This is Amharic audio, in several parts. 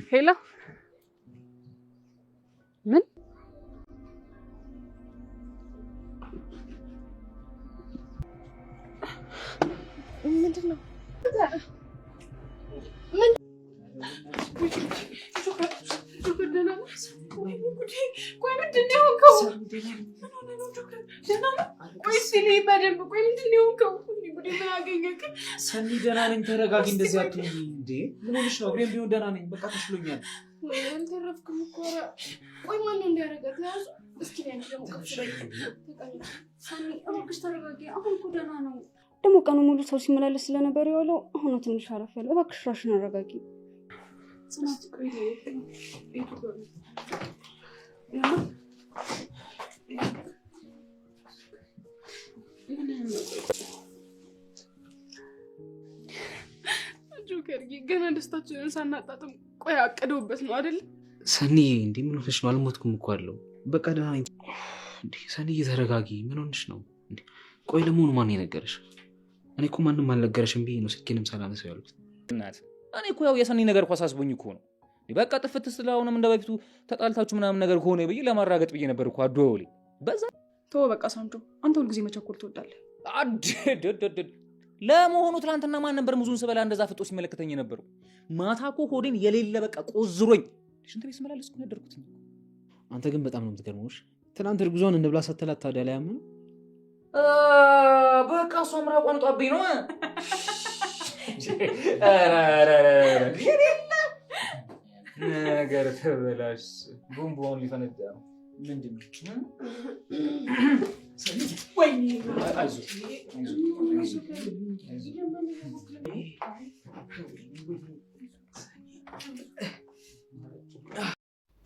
ሄሎ ምን ምንድነው? ሰኒ ደህና ነኝ ተረጋጊ እንደዚህ አትሁኝ እንዴ ምን ሆነሽ ነው ግን ቢሆን ደህና ነኝ በቃ ተሽሎኛል አንተረፍኩም እኮ ቆይ ማን ነው እንዲያረጋት ያዙ እስኪ ነኝ ደግሞ ሰኒ እባክሽ ተረጋጊ አሁን እኮ ደህና ነው ደግሞ ቀኑ ሙሉ ሰው ሲመላለስ ስለነበር ያለው አሁን ትንሽ አረፍ ያለው እባክሽ ራስሽን አረጋጊ ጽናት ቆይ ቤቱ ጋር ጆከር ገና ደስታችንን ሳናጣጥም ቆይ አቀደውበት ነው አይደል ሰኒ እንዴ ምን ሆነሽ ነው አልሞትኩም እኮ አለው በቃ ደህና ነኝ እንዴ ሰኒ ተረጋጊ ምን ሆነሽ ነው እንዴ ቆይ ለምን ማን የነገረሽ እኔ እኮ ማንንም አልነገረሽም ብዬ ነው ስልኬንም ሳላነሳው ያልኩት እናት እኔ እኮ ያው የሰኒ ነገር እኮ አሳስቦኝ እኮ ነው በቃ ጥፍት ስለሆነም እንደበፊቱ ተጣልታችሁ ምናምን ነገር ሆነ ብዬ ለማራገጥ ብዬ ነበር እኮ አዶውሊ በዛ ተው በቃ ሳንጆ አንተ ሁሉ ጊዜ መቸኮል ትወዳለህ ለመሆኑ ትላንትና ማን ነበር ሙዙን ስበላ እንደዛ ፍጦ ሲመለከተኝ ነበር ማታ እኮ ሆዴን የሌለ በቃ ቆዝሮኝ ሽንት ቤት ስመላለስ እኮ ያደርኩት አንተ ግን በጣም ነው የምትገርመውሽ ትናንት እርጉዟን እንብላ ሰተላት ታዲያ ላይ አምን በቃ እሷ ምራቋን ጧብኝ ነው ነገር ተበላሽ ቦምቦን ሊፈነዳ ነው ምንድነው ወይኔ አይዞ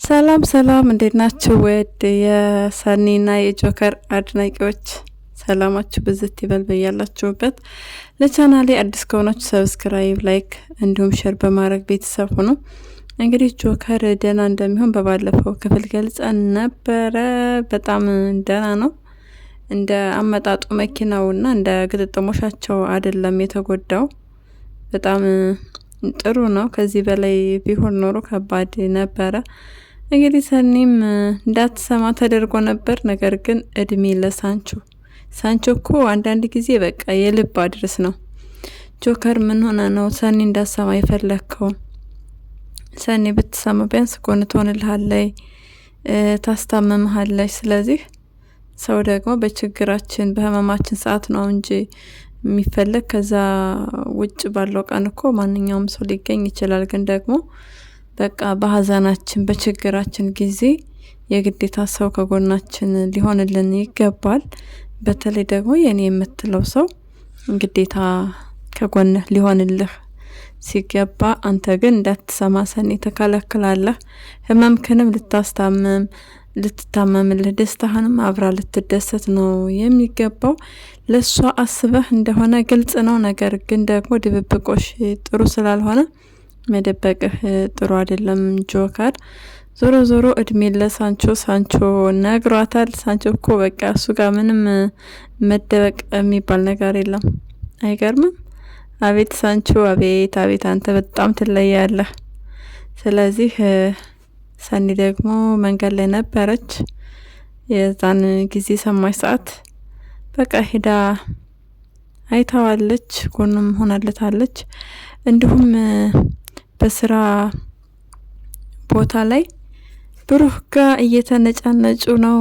ሰላም ሰላም እንዴት ናችሁ ወድ የሰኒና የጆከር አድናቂዎች ሰላማችሁ በዝት ይበል በያላችሁበት ለቻናሌ አዲስ ከሆናችሁ ሰብስክራይብ ላይክ እንዲሁም ሼር በማድረግ ቤተሰብ ሁኑ እንግዲህ ጆከር ደህና እንደሚሆን በባለፈው ክፍል ገልጸን ነበረ በጣም ደህና ነው እንደ አመጣጡ መኪናውና እንደ ግጥጥሞሻቸው አይደለም የተጎዳው በጣም ጥሩ ነው ከዚህ በላይ ቢሆን ኖሮ ከባድ ነበረ እንግዲህ ሰኒም እንዳትሰማ ተደርጎ ነበር ነገር ግን እድሜ ለሳንቾ እኮ አንዳንድ ጊዜ በቃ የልብ አድርስ ነው ጆከር ምን ሆነ ነው ሰኒ እንዳትሰማ የፈለከው ሰኒ ብትሰማ ቢያንስ ጎን ትሆንልሃለች ታስታምምሃለች ስለዚህ ሰው ደግሞ በችግራችን በህመማችን ሰዓት ነው እንጂ የሚፈልግ ከዛ ውጭ ባለው ቀን እኮ ማንኛውም ሰው ሊገኝ ይችላል ግን ደግሞ በቃ በሐዘናችን በችግራችን ጊዜ የግዴታ ሰው ከጎናችን ሊሆንልን ይገባል በተለይ ደግሞ የኔ የምትለው ሰው ግዴታ ከጎንህ ሊሆንልህ ሲገባ አንተ ግን እንዳትሰማ ሰኒ ተከለክላለህ ህመምክንም ልትታመምልህ ደስታህንም አብራ ልትደሰት ነው የሚገባው ለሷ አስበህ እንደሆነ ግልጽ ነው ነገር ግን ደግሞ ድብብቆሽ ጥሩ ስላልሆነ መደበቅህ ጥሩ አይደለም ጆከር ዞሮ እድሜ ለሳንቾ ነግሯታል ሳንቾ እኮ በቃ እሱ ጋር ምንም መደበቅ የሚባል ነገር የለም አይገርምም አቤት ሳንቾ አቤት አንተ በጣም ትለያለህ ስለዚህ ሰኒ ደግሞ መንገድ ላይ ነበረች የዛን ጊዜ ሰማች ሰዓት በቃ ሄዳ አይታዋለች ጎንም ሆናለታለች እንዲሁም በስራ ቦታ ላይ ብሩክ ጋር እየተነጫነጩ ነው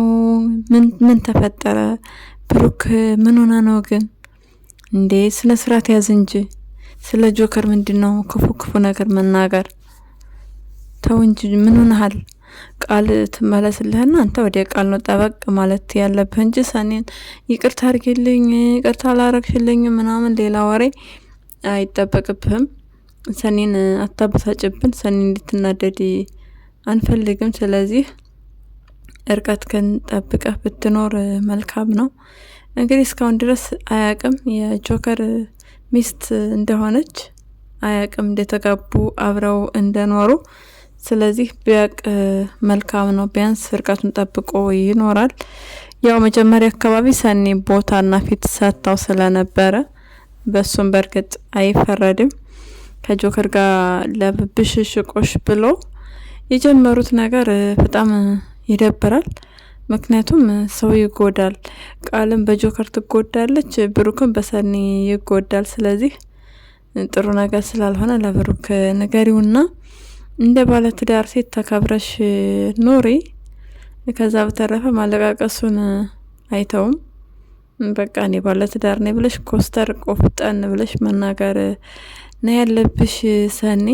ምን ተፈጠረ ብሩክ ምን ሆነ ነው ግን እንዴ ስለ ስራት ያዝ እንጂ ስለ ጆከር ምንድነው ክፉ ነገር መናገር ተው እንጂ ምን ሆነሃል ቃል ትመለስልህና አንተ ወደ ቃል ነው ጠበቅ ማለት ያለብህ እንጂ ሰኒን ይቅርታ አድርጊልኝ ይቅርታ አላረግሽልኝ ምናምን ሌላ ወሬ አይጠበቅብህም ሰኒን አታበሳጭብን ሰኒ እንድትናደድ አንፈልግም ስለዚህ እርቀትከን ጠብቀህ ብትኖር መልካም ነው እንግዲህ እስካሁን ድረስ አያቅም የጆከር ሚስት እንደሆነች አያቅም እንደተጋቡ አብረው እንደኖሩ ስለዚህ ቢያቅ መልካም ነው ቢያንስ እርቀቱን ጠብቆ ይኖራል ያው መጀመሪያ አካባቢ ሰኒ ቦታና ፊት ሰጥታው ስለነበረ በሱም በርግጥ አይፈረድም ከጆከር ጋር ለብሽሽቆሽ ብሎ የጀመሩት ነገር በጣም ይደብራል። ምክንያቱም ሰው ይጎዳል። ቃልም በጆከር ትጎዳለች፣ ብሩክም በሰኒ ይጎዳል። ስለዚህ ጥሩ ነገር ስላልሆነ ለብሩክ ንገሪውና እንደ ባለትዳር ሴት ተከብረሽ ኑሪ። ከዛ በተረፈ ማለቃቀሱን አይተውም። በቃ እኔ ባለትዳር ነኝ ብለሽ ኮስተር ቆፍጠን ብለሽ መናገር ነው ያለብሽ ሰኒ።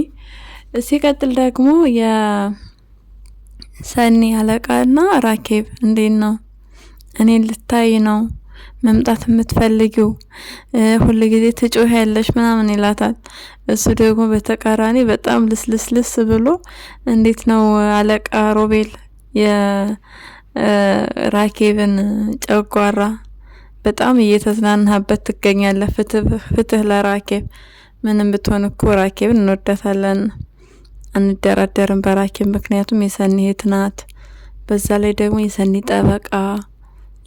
ሲቀጥል ደግሞ የሰኒ አለቃና ራኬብ እንዴት ነው? እኔን ልታይ ነው መምጣት የምትፈልጊው? ሁሉ ጊዜ ትጮህ ያለሽ ምናምን ይላታል። እሱ ደግሞ በተቃራኒ በጣም ልስልስልስ ብሎ እንዴት ነው አለቃ ሮቤል የራኬብን ጨጓራ በጣም እየተዝናናበት ትገኛለህ። ፍትህ ለራኬብ። ምንም ብትሆን እኮ ራኬብን እንወዳታለን፣ አንደራደርም በራኬብ። ምክንያቱም የሰኒ እህት ናት። በዛ ላይ ደግሞ የሰኒ ጠበቃ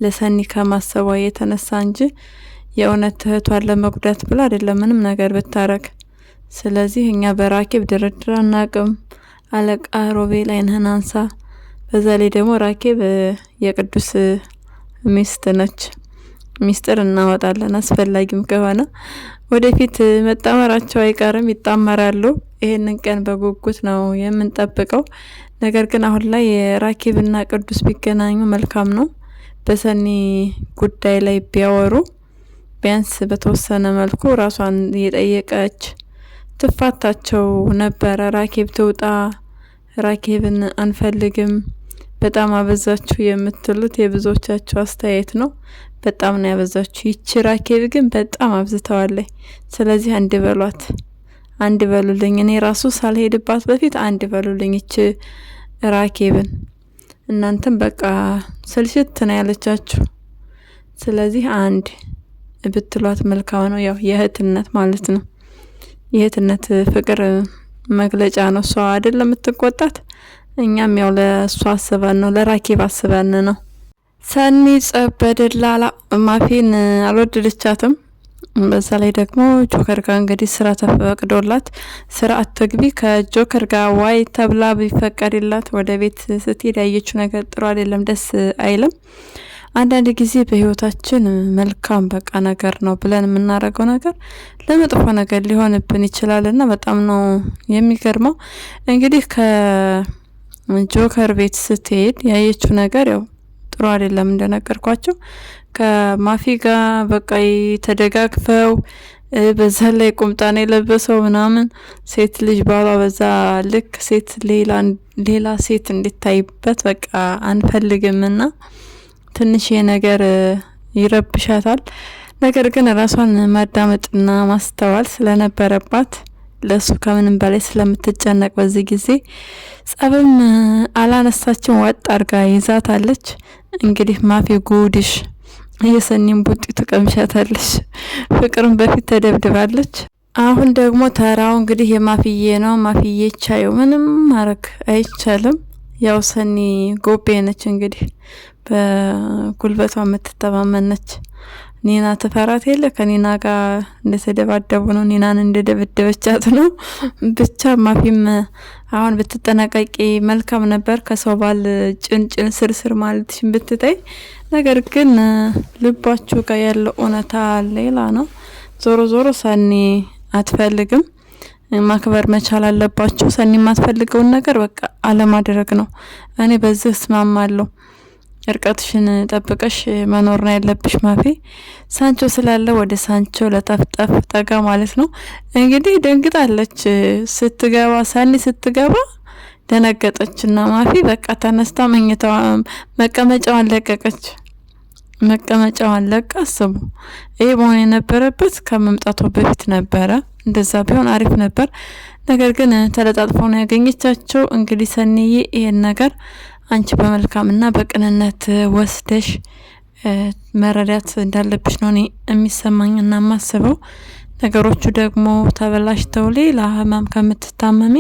ለሰኒ ከማሰቧ የተነሳ እንጂ የእውነት እህቷን ለመጉዳት ብላ አይደለም ምንም ነገር ብታረግ። ስለዚህ እኛ በራኬብ ድርድር አናቅም። አለቃ ሮቤል ዓይንህን አንሳ። በዛ ላይ ደግሞ ራኬብ የቅዱስ ሚስት ነች። ሚስጥር እናወጣለን አስፈላጊም ከሆነ ወደፊት መጣመራቸው አይቀርም፣ ይጣመራሉ። ይሄንን ቀን በጉጉት ነው የምንጠብቀው። ነገር ግን አሁን ላይ ራኬብና ቅዱስ ቢገናኙ መልካም ነው። በሰኒ ጉዳይ ላይ ቢያወሩ ቢያንስ በተወሰነ መልኩ ራሷን እየጠየቀች ትፋታቸው ነበረ። ራኬብ ትውጣ፣ ራኬብን አንፈልግም፣ በጣም አበዛችሁ የምትሉት የብዙዎቻችሁ አስተያየት ነው። በጣም ነው ያበዛችሁ። ይቺ ራኬብ ግን በጣም አብዝተዋለች። ስለዚህ አንድ በሏት፣ አንድ በሉልኝ። እኔ ራሱ ሳልሄድባት በፊት አንድ በሉልኝ ይቺ ራኬብን። እናንተም በቃ ስልሽት ነው ያለቻችሁ። ስለዚህ አንድ ብትሏት መልካም ነው። ያው የእህትነት ማለት ነው። የእህትነት ፍቅር መግለጫ ነው። እሷ አይደለም የምትቆጣት፣ እኛም ያው ለእሷ አስበን ነው፣ ለራኬብ አስበን ነው። ሰኒ ጸበደላላ ማፊን አልወደደቻትም። በዛ ላይ ደግሞ ጆከር ጋር እንግዲህ ስራ ተፈቅዶላት ስራ አትግቢ ከጆከር ጋር ዋይ ተብላ ቢፈቀድላት ወደ ቤት ስትሄድ ያየችው ነገር ጥሩ አይደለም፣ ደስ አይልም። አንዳንድ ጊዜ በህይወታችን መልካም በቃ ነገር ነው ብለን የምናደርገው ነገር ለመጥፎ ነገር ሊሆንብን ይችላልና በጣም ነው የሚገርመው። እንግዲህ ከጆከር ቤት ስትሄድ ያየችው ነገር ያው ጥሩ አይደለም። እንደነገርኳቸው ከማፊ ጋር በቃ ተደጋግፈው በዛ ላይ ቁምጣን የለበሰው ምናምን ሴት ልጅ ባሏ በዛ ልክ ሴት ሌላ ሴት እንድታይበት በቃ አንፈልግምና ትንሽ ነገር ይረብሻታል። ነገር ግን ራሷን ማዳመጥና ማስተዋል ስለነበረባት ለሱ ከምንም በላይ ስለምትጨነቅ በዚህ ጊዜ ጸብም አላነሳችም፣ ወጥ አርጋ ይዛታለች። እንግዲህ ማፊ ጉድሽ የሰኒን ቡጢ ትቀምሻታለች። ፍቅርን በፊት ተደብድባለች። አሁን ደግሞ ተራው እንግዲህ የማፊዬ ነው። ማፊዬ ቻዩ ምንም ማረግ አይቻልም። ያው ሰኒ ጎቤ ነች እንግዲህ በጉልበቷ የምትተማመን ነች። ኒና ትፈራት የለ ከኒና ጋር እንደተደባደቡ ነው፣ ኒናን እንደደበደበቻት ነው። ብቻ ማፊም አሁን ብትጠነቀቂ መልካም ነበር፣ ከሰው ባል ጭንጭን ስርስር ማለትሽን ብትተይ። ነገር ግን ልባችሁ ጋር ያለው እውነታ ሌላ ነው። ዞሮ ዞሮ ሰኒ አትፈልግም፣ ማክበር መቻል አለባችሁ። ሰኒ የማትፈልገውን ነገር በቃ አለማድረግ ነው። እኔ በዚህ እስማማለሁ። እርቀትሽን ጠብቀሽ መኖር ነው ያለብሽ ማፊ። ሳንቾ ስላለ ወደ ሳንቾ ለጠፍጠፍ ጠጋ ማለት ነው። እንግዲህ ደንግጣለች ስትገባ፣ ሰኒ ስትገባ ደነገጠችና ማፊ በቃ ተነስታ መኝታዋ መቀመጫዋን ለቀቀች። መቀመጫዋን ለቃ አስቡ። ይሄ መሆን የነበረበት ከመምጣቷ በፊት ነበረ። እንደዛ ቢሆን አሪፍ ነበር። ነገር ግን ተለጣጥፈው ነው ያገኘቻቸው። እንግዲህ ሰኒዬ ይሄን ነገር አንቺ በመልካምና በቅንነት ወስደሽ መረዳት እንዳለብሽ ነው እኔ የሚሰማኝና ማስበው። ነገሮቹ ደግሞ ተበላሽተው ሌላ ህመም ከምትታመሚ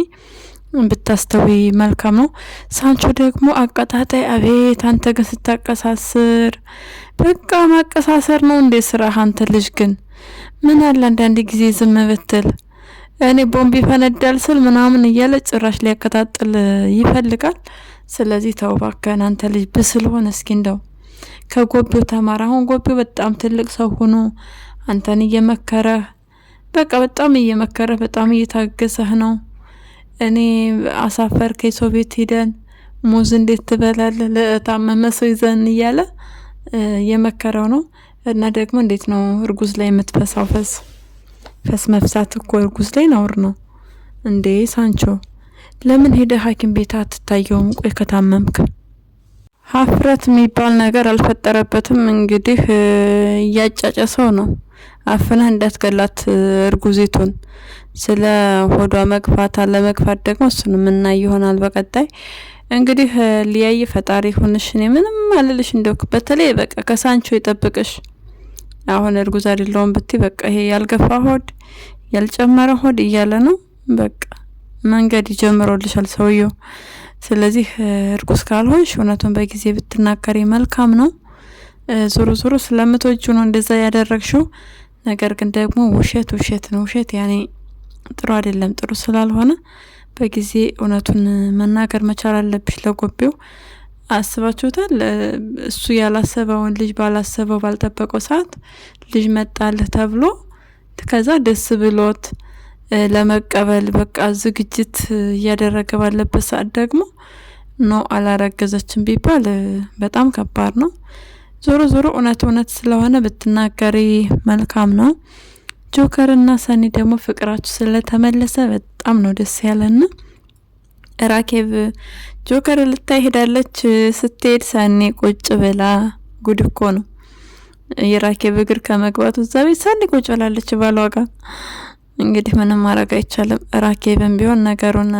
ብታስተዊ መልካም ነው። ሳንቾ ደግሞ አቀጣጣይ፣ አቤት አንተ ግን ስታቀሳስር፣ በቃ ማቀሳሰር ነው እንዴ ስራ? አንተ ልጅ ግን ምን አለ አንዳንድ ጊዜ ዝም ብትል። እኔ ቦምብ ይፈነዳል ስል ምናምን እያለ ጭራሽ ሊያከታጥል ይፈልጋል። ስለዚህ ተው እባክህን አንተ ልጅ ብስል ሆነ እስኪ እንደው ከጎቢው ተማር። አሁን ጎቢው በጣም ትልቅ ሰው ሆኖ አንተን እየመከረህ በቃ በጣም እየመከረህ በጣም እየታገሰህ ነው። እኔ አሳፈርከኝ ሰው ቤት ሄደን ሙዝ እንዴት ትበላለህ ለታመመ ሰው ይዘን እያለ የመከረው ነው። እና ደግሞ እንዴት ነው እርጉዝ ላይ የምትፈሳው ፈስ መፍሳት እኮ እርጉዝ ላይ ነውር ነው እንዴ ሳንቾ? ለምን ሄደ ሐኪም ቤት አትታየውም? ቆይ ከታመምክ ሀፍረት የሚባል ነገር አልፈጠረበትም። እንግዲህ እያጫጨሰው ነው። አፍነህ እንዳትገላት እርጉዚቱን። ስለ ሆዷ መግፋት አለመግፋት ደግሞ እሱን የምናይ ይሆናል በቀጣይ። እንግዲህ ሊያይ ፈጣሪ ሁንሽ። እኔ ምንም አልልሽ። እንደው በተለይ በቃ ከሳንቾ ይጠብቅሽ። አሁን እርጉዝ አይደለሁም ብትይ በቃ ይሄ ያልገፋ ሆድ ያልጨመረ ሆድ እያለ ነው። በቃ መንገድ ይጀምሮልሻል ሰውየው። ስለዚህ እርጉዝ ካልሆንሽ እውነቱን በጊዜ ብትናገሪ መልካም ነው። ዞሮ ዞሮ ስለምትወጁ ነው እንደዛ ያደረግሽው። ነገር ግን ደግሞ ውሸት ነው። ውሸት ያኔ ጥሩ አይደለም። ጥሩ ስላልሆነ በጊዜ እውነቱን መናገር መቻል አለብሽ ለጎቤው። አስባችሁታል? እሱ ያላሰበውን ልጅ ባላሰበው ባልጠበቀው ሰዓት ልጅ መጣልህ ተብሎ ከዛ ደስ ብሎት ለመቀበል በቃ ዝግጅት እያደረገ ባለበት ሰዓት ደግሞ ኖ አላረገዘችም ቢባል በጣም ከባድ ነው። ዞሮ ዞሮ እውነት ስለሆነ ብትናገሪ መልካም ነው። ጆከርና ሰኒ ደግሞ ፍቅራችሁ ስለተመለሰ በጣም ነው ደስ ያለና ራኬብ ጆከር ልታይ ሄዳለች። ስትሄድ ሰኒ ቁጭ ብላ ጉድ እኮ ነው። የራኬብ እግር ከመግባቱ እዛ ቤት ሰኒ ቁጭ ብላለች ባሏ ጋር። እንግዲህ ምንም ማድረግ አይቻልም። ራኬብም ቢሆን ነገሩን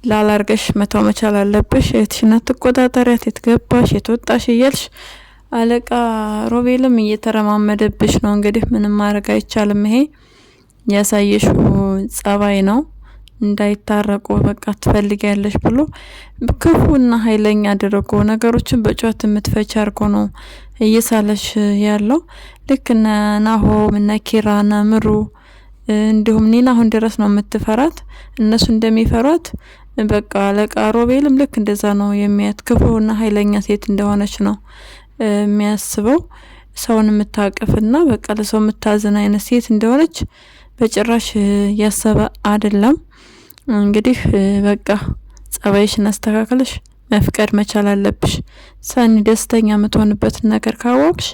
ላላርገሽ መተው መቻል አለብሽ። እህትሽን አትቆጣጠሪያት። የት ገባሽ የት ወጣሽ እያልሽ አለቃ ሮቤልም እየተረማመደብሽ ነው። እንግዲህ ምንም ማድረግ አይቻልም። ይሄ ያሳየሽው ጸባይ ነው። እንዳይታረቁ በቃ ትፈልጊያለሽ ብሎ ክፉና ኃይለኛ አድርጎ ነገሮችን በጨዋታ የምትፈች አርጎ ነው እየሳለሽ ያለው። ልክ እነ ናሆም እነ ኪራና ምሩ እንዲሁም ኒና አሁን ድረስ ነው የምትፈራት። እነሱ እንደሚፈሯት በቃ አለቃ ሮቤልም ልክ እንደዛ ነው የሚያት። ክፉና ኃይለኛ ሴት እንደሆነች ነው የሚያስበው። ሰውን የምታቅፍና በቃ ለሰው የምታዝን አይነት ሴት እንደሆነች በጭራሽ ያሰበ አይደለም። እንግዲህ በቃ ጸባይሽን አስተካክለሽ መፍቀድ መቻል አለብሽ። ሰኒ ደስተኛ የምትሆንበትን ነገር ካወቅሽ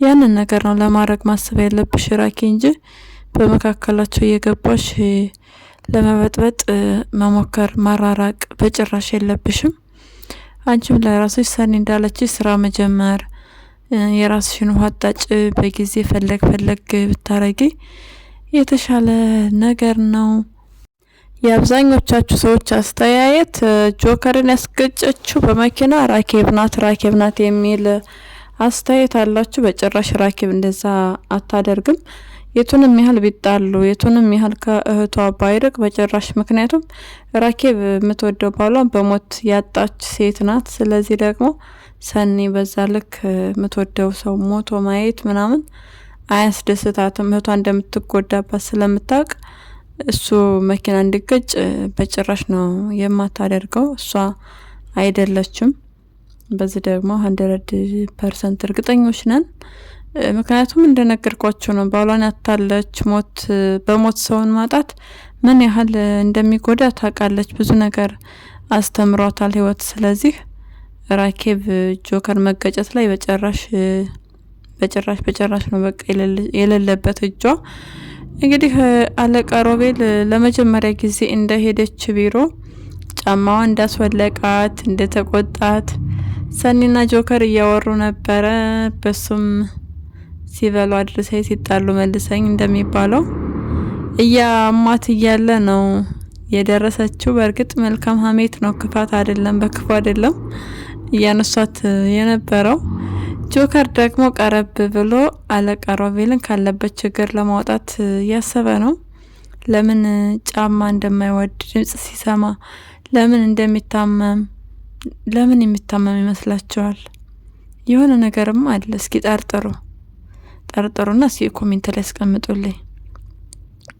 ያንን ነገር ነው ለማድረግ ማሰብ ያለብሽ ራኪ እንጂ በመካከላቸው እየገባሽ ለመበጥበጥ መሞከር ማራራቅ በጭራሽ የለብሽም። አንቺም ለራስሽ ሰኒ እንዳለችሽ ስራ መጀመር የራስሽን ውሃ አጣጭ በጊዜ ፈለግ ብታረጊ የተሻለ ነገር ነው። የአብዛኞቻችሁ ሰዎች አስተያየት ጆከርን ያስገጨችው በመኪና ራኬብ ናት የሚል አስተያየት አላችሁ። በጭራሽ ራኬብ እንደዛ አታደርግም። የቱንም ያህል ቢጣሉ የቱንም ያህል ከእህቷ ባይርቅ በጭራሽ። ምክንያቱም ራኬብ የምትወደው ባሏን በሞት ያጣች ሴት ናት። ስለዚህ ደግሞ ሰኒ በዛ ልክ የምትወደው ሰው ሞቶ ማየት ምናምን አያስደስታትም። እህቷ እንደምትጎዳባት ስለምታውቅ እሱ መኪና እንዲገጭ በጭራሽ ነው የማታደርገው። እሷ አይደለችም። በዚህ ደግሞ 100% እርግጠኞች ነን። ምክንያቱም እንደነገርኳቸው ነው። ባሏን ያታለች። በሞት ሰውን ማጣት ምን ያህል እንደሚጎዳ ታውቃለች። ብዙ ነገር አስተምሯታል ህይወት። ስለዚህ ራኬብ ጆከር መገጨት ላይ በጭራሽ ነው በቃ የሌለበት እጇ። እንግዲህ አለቃ ሮቤል ለመጀመሪያ ጊዜ እንደሄደች ቢሮ ጫማዋ እንዳስወለቃት እንደተቆጣት ሰኒና ጆከር እያወሩ ነበረ። በሱም ሲበሉ አድርሰኝ ሲጣሉ መልሰኝ እንደሚባለው እያማት እያለ ነው የደረሰችው። በእርግጥ መልካም ሀሜት ነው፣ ክፋት አይደለም፣ በክፉ አይደለም እያነሷት የነበረው። ጆከር ደግሞ ቀረብ ብሎ አለቃ ሮቤልን ካለበት ችግር ለማውጣት ያሰበ ነው። ለምን ጫማ እንደማይወድ ድምጽ ሲሰማ ለምን እንደሚታመም ለምን የሚታመም ይመስላችኋል? የሆነ ነገርም አለ። እስኪ ጠርጥሩና እስኪ ኮሜንት ላይ አስቀምጡልኝ።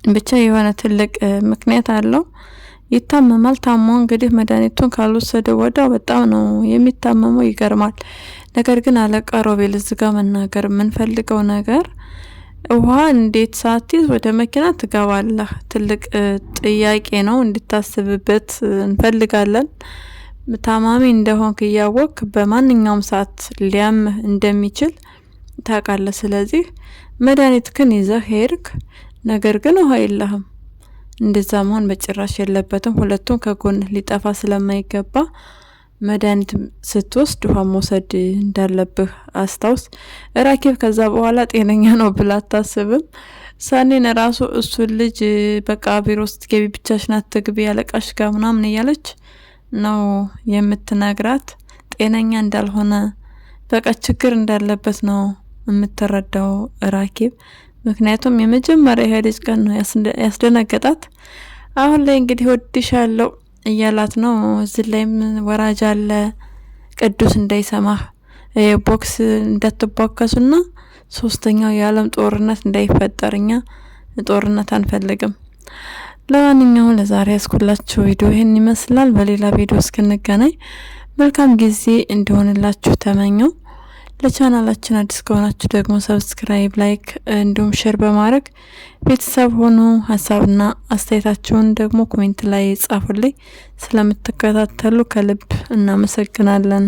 ብቻ የሆነ ትልቅ ምክንያት አለው። ይታመማል። ታሞ እንግዲህ መድኃኒቱን ካልወሰደ ወዲያው በጣም ነው የሚታመመው። ይገርማል። ነገር ግን አለቃ ሮቤል እዚህ ጋር መናገር የምንፈልገው ነገር ውሃ እንዴት ሳትይዝ ወደ መኪና ትገባለህ? ትልቅ ጥያቄ ነው። እንድታስብበት እንፈልጋለን። ታማሚ እንደሆንክ እያወቅ በማንኛውም ሰዓት ሊያምህ እንደሚችል ታውቃለህ። ስለዚህ መድኃኒትህን ይዘህ ሄድክ፣ ነገር ግን ውሃ የለህም። እንደዛ መሆን በጭራሽ የለበትም። ሁለቱም ከጎን ሊጠፋ ስለማይገባ መድኃኒት ስትወስድ ውሃ መውሰድ እንዳለብህ አስታውስ። ራኬብ ከዛ በኋላ ጤነኛ ነው ብላ አታስብም። ሰኒን ራሱ እሱን ልጅ በቃ ቢሮ ውስጥ ገቢ ብቻሽን አትግቢ ያለቃሽ ጋር ምናምን እያለች ነው የምትነግራት። ጤነኛ እንዳልሆነ በቃ ችግር እንዳለበት ነው የምትረዳው ራኬብ። ምክንያቱም የመጀመሪያ የሄደች ቀን ነው ያስደነገጣት። አሁን ላይ እንግዲህ ወድሻለሁ እያላት ነው። እዚህ ላይም ወራጅ አለ። ቅዱስ እንዳይሰማህ ቦክስ እንዳትቧከሱና ሶስተኛው የዓለም ጦርነት እንዳይፈጠር፣ እኛ ጦርነት አንፈልግም። ለማንኛውም ለዛሬ ያስኩላችሁ ቪዲዮ ይህን ይመስላል። በሌላ ቪዲዮ እስክንገናኝ መልካም ጊዜ እንዲሆንላችሁ ተመኘው። ለቻናላችን አዲስ ከሆናችሁ ደግሞ ሰብስክራይብ፣ ላይክ እንዲሁም ሼር በማድረግ ቤተሰብ ሆኑ። ሀሳብና አስተያየታችሁን ደግሞ ኮሜንት ላይ ጻፉልኝ። ስለምትከታተሉ ከልብ እናመሰግናለን።